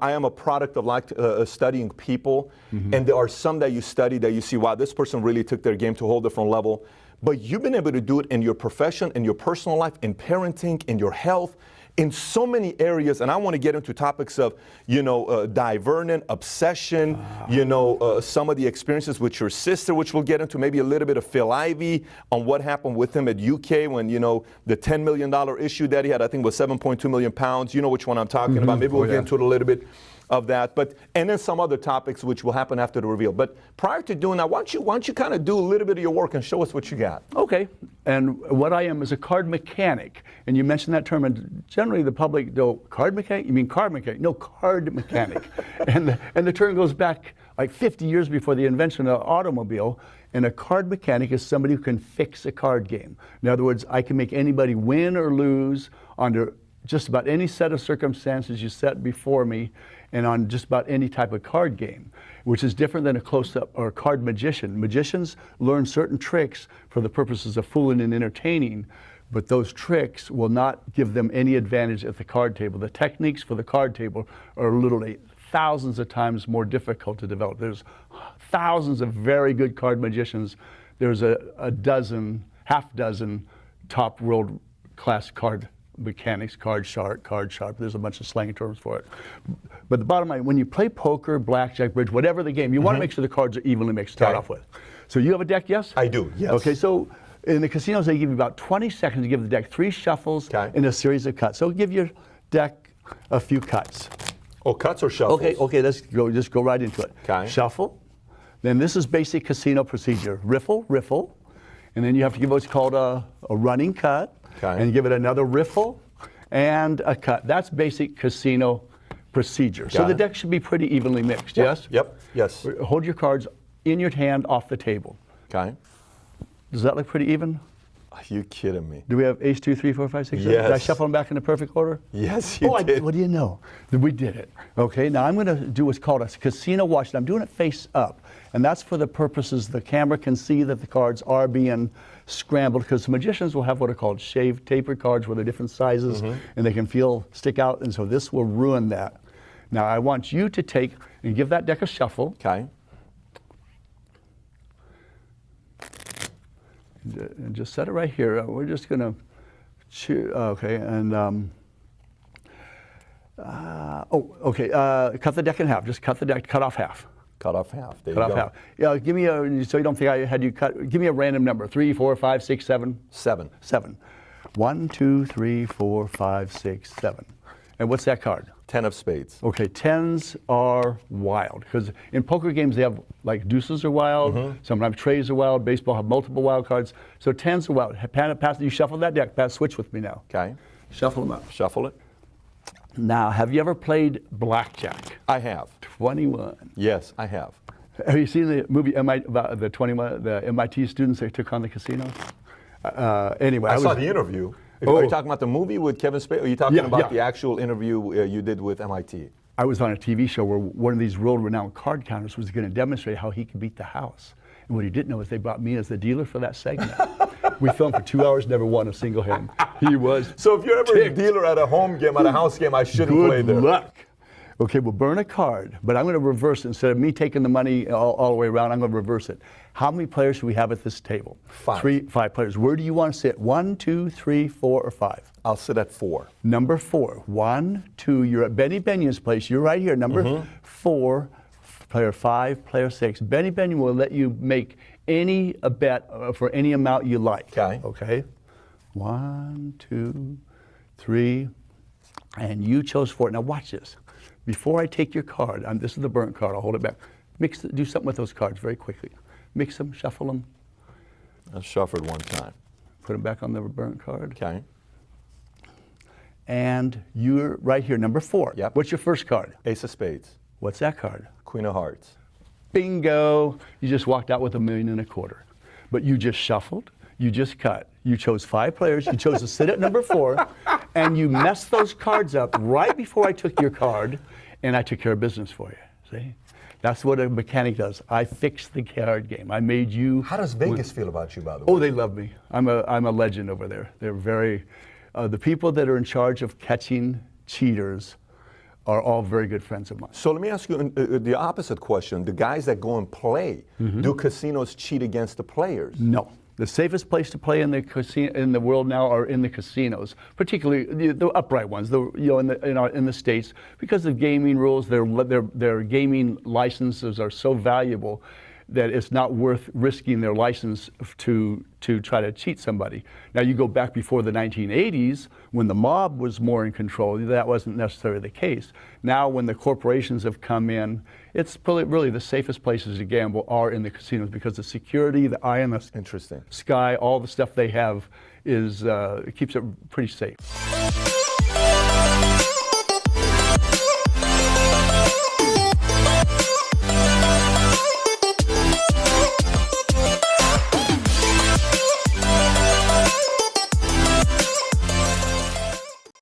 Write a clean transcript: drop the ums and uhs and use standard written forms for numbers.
I am a product of like studying people, and there are some that you study that you see, wow, this person really took their game to a whole different level. But you've been able to do it in your profession, in your personal life, in parenting, in your health, in so many areas. And I want to get into topics of, divergent, obsession, some of the experiences with your sister, which we'll get into, maybe a little bit of Phil Ivey on what happened with him at UK when, the $10 million issue that he had, I think was 7.2 million pounds. You know which one I'm talking about. Maybe we'll get into it a little bit of that, and then some other topics which will happen after the reveal. But prior to doing that, why don't you kind of do a little bit of your work and show us what you got? Okay, and what I am is a card mechanic, and you mentioned that term, and generally the public go, card mechanic? You mean card mechanic? No, card mechanic. and the term goes back like 50 years before the invention of the automobile, and a card mechanic is somebody who can fix a card game. In other words, I can make anybody win or lose under just about any set of circumstances you set before me, and on just about any type of card game, which is different than a close-up or a card magician. Magicians learn certain tricks for the purposes of fooling and entertaining, but those tricks will not give them any advantage at the card table. The techniques for the card table are literally thousands of times more difficult to develop. There's thousands of very good card magicians. There's half dozen top world-class card mechanics, card sharp. There's a bunch of slang terms for it. But the bottom line, when you play poker, blackjack, bridge, whatever the game, you want to make sure the cards are evenly mixed to start off with. So you have a deck, yes? I do, yes. Okay, so in the casinos, they give you about 20 seconds to give the deck 3 shuffles and a series of cuts. So give your deck a few cuts. Oh, cuts or shuffles? Okay, let's go. Just go right into it. Okay. Shuffle. Then this is basic casino procedure. Riffle. And then you have to give what's called a running cut. Okay. And give it another riffle and a cut. That's basic casino procedure. So the deck should be pretty evenly mixed, yes? Yep, yes. Hold your cards in your hand off the table. Okay. Does that look pretty even? Are you kidding me? Do we have ace, 2, 3, 4, 5, 6, 7? Yes. Did I shuffle them back in the perfect order? Yes, you did. What do you know? We did it. Okay, now I'm going to do what's called a casino watch. And I'm doing it face up. And that's for the purposes the camera can see that the cards are being scrambled, because the magicians will have what are called shaved, tapered cards where they're different sizes and they can stick out. And so this will ruin that. Now I want you to take and give that deck a shuffle. Okay. And just set it right here. We're just going to choose. Okay, and cut the deck in half. Just cut the deck. Cut off half. Cut off half. There cut you off go. Half. Yeah, give me so you don't think I had you cut. Give me a random number. 3, 4, 5, 6, 7. 7. 7. 1, 2, 3, 4, 5, 6, 7. And what's that card? 10 of spades. Okay, 10s are wild, because in poker games they have like deuces are wild, sometimes trays are wild, baseball have multiple wild cards. So 10s are wild. Pass, you shuffle that deck. Pass, switch with me now. Okay. Shuffle them up. Shuffle it. Now, have you ever played blackjack? I have. 21. Yes, I have. Have you seen the movie about the MIT students that took on the casino? Anyway, I saw the interview. Are you talking about the movie with Kevin Spacey? Or are you talking about the actual interview you did with MIT? I was on a TV show where one of these world-renowned card counters was going to demonstrate how he could beat the house. And what he didn't know is they brought me as the dealer for that segment. We filmed for 2 hours, never won a single hand. He was So if you're ever a dealer at a home game, at a house game, I shouldn't play there. Good luck. Okay, we'll burn a card, but I'm going to reverse it. Instead of me taking the money all the way around, I'm going to reverse it. How many players should we have at this table? 5. 5 players. Where do you want to sit? 1, 2, 3, 4, or 5? I'll sit at 4. Number 4. 1, 2. You're at Benny Benion's place. You're right here. Number 4, player 5, player 6. Benny Benion will let you make a bet for any amount you like. Okay. Okay. 1, 2, 3, and you chose 4. Now watch this. Before I take your card, this is the burnt card. I'll hold it back. Do something with those cards very quickly. Mix them, shuffle them. I shuffled one time. Put them back on the burnt card. Okay. And you're right here, number 4. Yep. What's your first card? Ace of spades. What's that card? Queen of hearts. Bingo! You just walked out with $1.25 million. But you just shuffled, you just cut. You chose 5 players, you chose to sit at number 4, and you messed those cards up right before I took your card, and I took care of business for you. See? That's what a mechanic does. I fixed the card game. I made you. How does Vegas feel about you, by the way? Oh, they love me. I'm a legend over there. They're very, the people that are in charge of catching cheaters are all very good friends of mine. So let me ask you the opposite question. The guys that go and play, do casinos cheat against the players? No. The safest place to play in the world now are in the casinos, particularly the upright ones. In the states, because of gaming rules, their gaming licenses are so valuable that it's not worth risking their license to try to cheat somebody. Now you go back before the 1980s when the mob was more in control, that wasn't necessarily the case. Now when the corporations have come in, it's really the safest places to gamble are in the casinos because the security, the eye in the sky, all the stuff they have is it keeps it pretty safe.